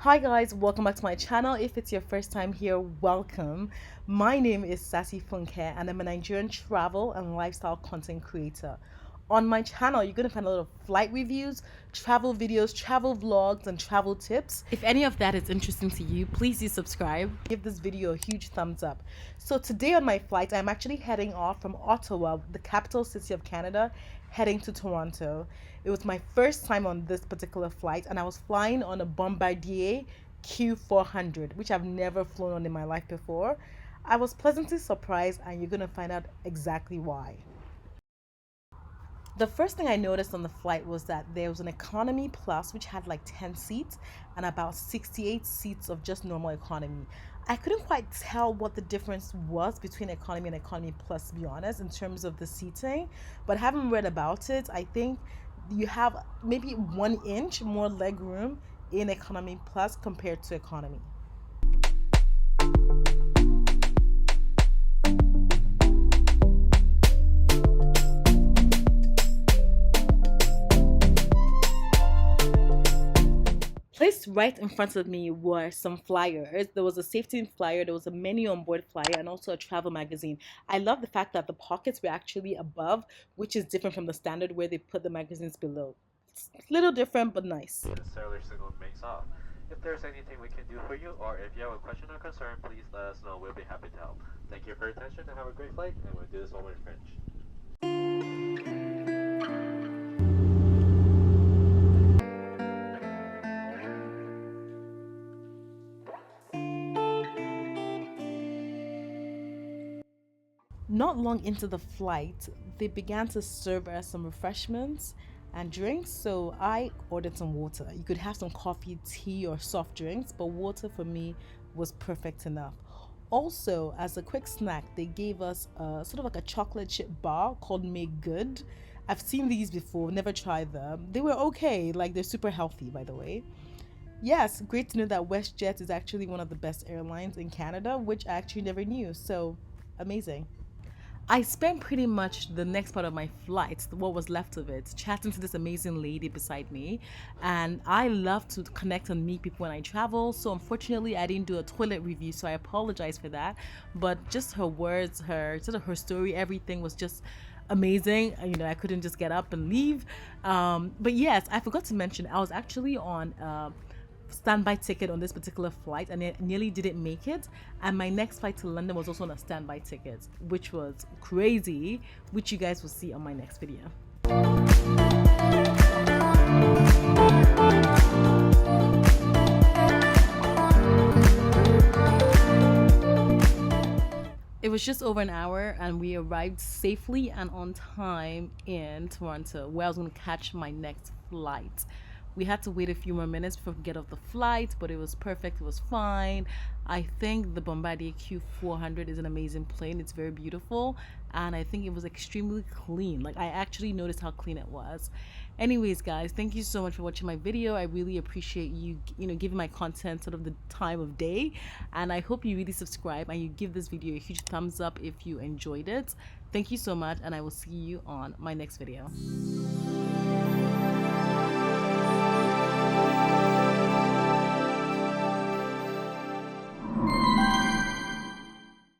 Hi guys, welcome back to my channel. If it's your first time here, welcome. My name is Sassy Funke and I'm a Nigerian travel and lifestyle content creator. On my channel, you're going to find a lot of flight reviews, travel videos, travel vlogs, and travel tips. If any of that is interesting to you, please do subscribe. Give this video a huge thumbs up. So today on my flight, I'm actually heading off from Ottawa, the capital city of Canada, heading to Toronto. It was my first time on this particular flight, and I was flying on a Bombardier Q400, which I've never flown on in my life before. I was pleasantly surprised, and you're going to find out exactly why. The first thing I noticed on the flight was that there was an economy plus, which had like 10 seats, and about 68 seats of just normal economy. I couldn't quite tell what the difference was between economy and economy plus, to be honest, in terms of the seating, but having read about it, I think you have maybe 1 inch more leg room in economy plus compared to economy. Placed right in front of me were some flyers. There was a safety flyer, there was a menu on board flyer, and also a travel magazine. I love the fact that the pockets were actually above, which is different from the standard where they put the magazines below. It's a little different, but nice. The cellular signal makes off. If there's anything we can do for you, or if you have a question or concern, please let us know. We'll be happy to help. Thank you for your attention and have a great flight. And we'll do this one in French. Not long into the flight, they began to serve us some refreshments and drinks, so I ordered some water. You could have some coffee, tea, or soft drinks, but water for me was perfect enough. Also, as a quick snack, they gave us sort of like a chocolate chip bar called Make Good. I've seen these before, never tried them. They were okay, like they're super healthy, by the way. Yes, great to know that WestJet is actually one of the best airlines in Canada, which I actually never knew, so amazing. I spent pretty much the next part of my flight, what was left of it, chatting to this amazing lady beside me. And I love to connect and meet people when I travel. So unfortunately, I didn't do a toilet review, so I apologize for that. But just her words, her sort of her story, everything was just amazing. You know, I couldn't just get up and leave. But yes, I forgot to mention, I was actually on standby ticket on this particular flight, and it nearly didn't make it, and my next flight to London was also on a standby ticket, which was crazy, which you guys will see on my next video. It was just over an hour and we arrived safely and on time in Toronto, where I was going to catch my next flight. We had to wait a few more minutes before we get off the flight, but it was perfect. It was fine. I think the Bombardier Q400 is an amazing plane. It's very beautiful, and I think it was extremely clean. Like, I actually noticed how clean it was. Anyways, guys, thank you so much for watching my video. I really appreciate you giving my content sort of the time of day, and I hope you really subscribe and you give this video a huge thumbs up if you enjoyed it. Thank you so much, and I will see you on my next video.